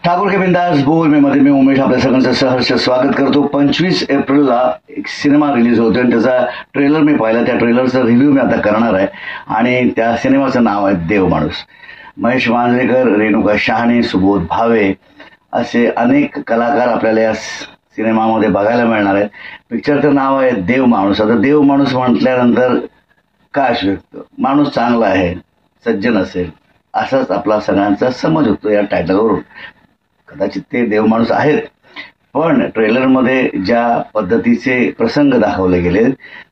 ठाकूर के बिंदास बोल मध्ये मी उमेश आपल्या सगळ्यांचं सहर्ष स्वागत करतो। 25 एप्रिलला एक सिनेमा रिलीज होतोय आणि त्याचा ट्रेलर मी पाहिला। त्या ट्रेलरचा रिव्ह्यू मी आता करणार आहे आणि त्या सिनेमाचं नाव आहे देव माणूस। महेश मांजरेकर, रेणुका शहाणे, सुबोध भावे असे अनेक कलाकार आपल्याला या सिनेमामध्ये बघायला मिळणार आहेत। पिक्चरचं नाव आहे देव माणूस। आता देव माणूस म्हटल्यानंतर काय असू माणूस चांगला आहे, सज्जन असेल असाच आपला सगळ्यांचा समज होतो या टायटलवरून। कदाचित ते देव माणूस आहेत, पण ट्रेलरमध्ये ज्या पद्धतीचे प्रसंग दाखवले गेले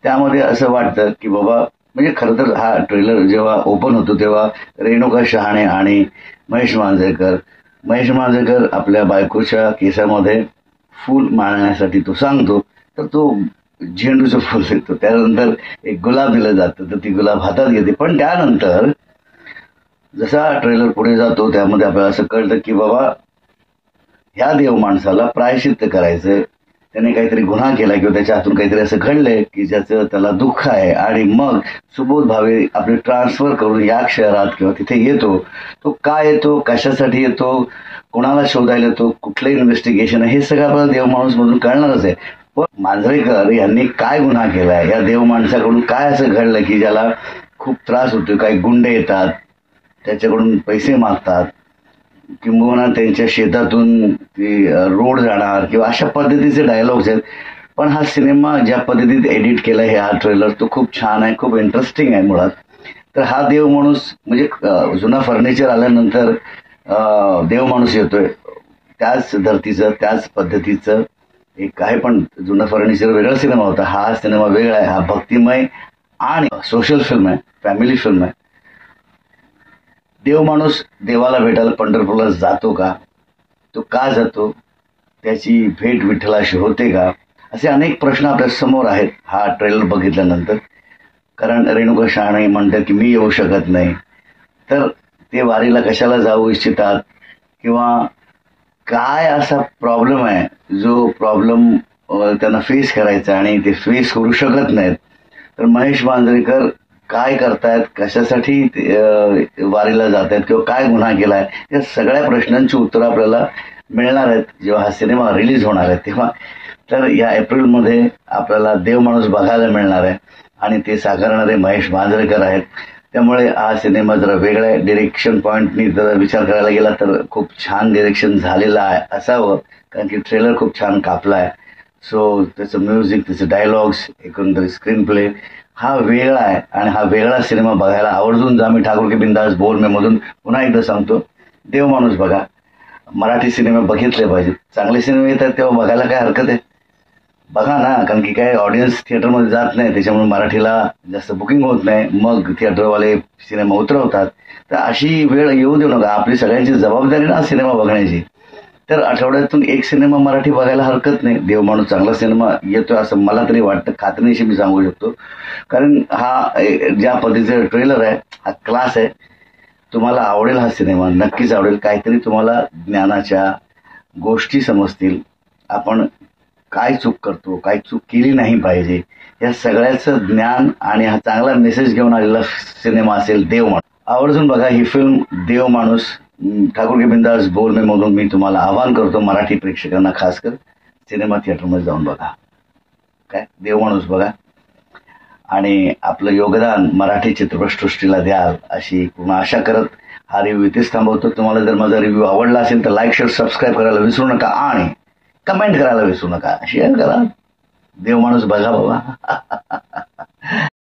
त्यामध्ये असं वाटतं की बाबा म्हणजे खरं तर हा ट्रेलर जेव्हा ओपन होतो तेव्हा रेणुका शहाणे आणि महेश मांजरेकर आपल्या बायकोच्या केसामध्ये फूल मारण्यासाठी तो सांगतो, तर तो झेंडूचं फूल देतो। त्यानंतर एक गुलाब दिलं जातं, तर ती गुलाब हातात घेते। पण त्यानंतर जसा ट्रेलर पुढे जातो त्यामध्ये आपल्याला असं कळतं की बाबा ह्या देव माणसाला प्रायश्चित्त करायचंय, त्याने काहीतरी गुन्हा केला किंवा त्याच्या हातून काहीतरी असं घडलंय की ज्याचं त्याला दुःख आहे। आणि मग सुबोध भावे आपले ट्रान्सफर करून या शहरात किंवा तिथे येतो। तो काय येतो, कशासाठी येतो, कोणाला शोधायला येतो, कुठलं इन्व्हेस्टिगेशन आहे, हे सगळं आपल्याला देव माणूस मधून कळणारच आहे। पण मांजरेकर यांनी काय गुन्हा केलाय, या देव माणसाकडून काय असं घडलं की ज्याला खूप त्रास होतो। काही गुंडे येतात, त्याच्याकडून पैसे मागतात, किंबहुना त्यांच्या शेतातून ती रोड जाणार किंवा अशा पद्धतीचे डायलॉग्स आहेत। पण हा सिनेमा ज्या पद्धतीत एडिट केलाय हा ट्रेलर तो खूप छान आहे, खूप इंटरेस्टिंग आहे मुळात। तर हा देव माणूस म्हणजे जुना फर्निचर आल्यानंतर देव माणूस येतोय त्याच धर्तीचं त्याच पद्धतीचं एक आहे। पण जुना फर्निचर वेगळा सिनेमा होता, हा सिनेमा वेगळा आहे। हा भक्तिमय आणि सोशल फिल्म आहे, फॅमिली फिल्म आहे। देव माणूस देवाला भेटायला पंढरपूरला जातो का, तो का जातो, त्याची भेट विठ्ठलाशी होते का, असे अनेक प्रश्न आपल्या समोर आहेत हा ट्रेलर बघितल्यानंतर। कारण रेणुका शहाणे म्हणतात की मी येऊ शकत नाही, तर ते वारीला कशाला जाऊ इच्छितात किंवा काय असा प्रॉब्लेम आहे जो प्रॉब्लेम त्यांना फेस करायचा आणि ते फेस करू शकत नाहीत। तर महेश मांजरेकर काय करतायत, कशासाठी वारीला जात आहेत किंवा काय गुन्हा केलाय, या सगळ्या प्रश्नांची उत्तरं आपल्याला मिळणार आहेत जेव्हा हा सिनेमा रिलीज होणार आहे तेव्हा। तर या एप्रिलमध्ये आपल्याला देव माणूस बघायला मिळणार आहे आणि ते साकारणारे महेश मांजरेकर आहेत। त्यामुळे हा सिनेमा जरा वेगळा आहे। डिरेक्शन पॉइंटनी जर विचार करायला गेला तर खूप छान डिरेक्शन झालेलं आहे असावं, कारण की ट्रेलर खूप छान कापला आहे। सो त्याचं म्युझिक, त्याचे डायलॉग्स, एकंदरीत स्क्रीन प्ले हा वेगळा आहे आणि हा वेगळा सिनेमा बघायला आवर्जून जा। मी ठाकूर के बिंदास बोल मधून पुन्हा एकदा सांगतो, देव माणूस बघा। मराठी सिनेमे बघितले पाहिजेत, चांगले सिनेमे येतात तेव्हा बघायला काय हरकत आहे, बघा ना। कारण की काय ऑडियन्स थिएटरमध्ये जात नाही, त्याच्यामुळे मराठीला जास्त बुकिंग होत नाही, मग थिएटरवाले सिनेमा उतरवतात। तर अशी वेळ येऊ देऊ नका, आपली सगळ्यांची जबाबदारी ना सिनेमा बघण्याची। तर आठवड्यातून एक सिनेमा मराठी बघायला हरकत नाही। देव माणूस चांगला सिनेमा येतोय असं मला तरी वाटतं, खात्रीनिशी मी सांगू शकतो। कारण हा ज्या पद्धतीचा ट्रेलर आहे हा क्लास आहे, तुम्हाला आवडेल हा सिनेमा, नक्कीच आवडेल। काहीतरी तुम्हाला ज्ञानाच्या गोष्टी समजतील, आपण काय चूक करतो, काय चूक केली नाही पाहिजे, या सगळ्याचं ज्ञान आणि हा चांगला मेसेज घेऊन आलेला सिनेमा असेल देव माणूस। आवर्जून बघा ही फिल्म देव माणूस। ठाकूर के बिंदास बोल मधून मी तुम्हाला आवाहन करतो, मराठी प्रेक्षकांना खास कर सिनेमा थिएटरमध्ये जाऊन बघा, काय देव माणूस बघा आणि आपलं योगदान मराठी चित्रपटसृष्टीला द्याल अशी पूर्ण आशा करत हा रिव्ह्यू इथेच थांबवतो। तुम्हाला जर माझा रिव्ह्यू आवडला असेल तर लाईक, शेअर, सबस्क्राईब करायला विसरू नका आणि कमेंट करायला विसरू नका, शेअर करा। देव माणूस बघा बाबा।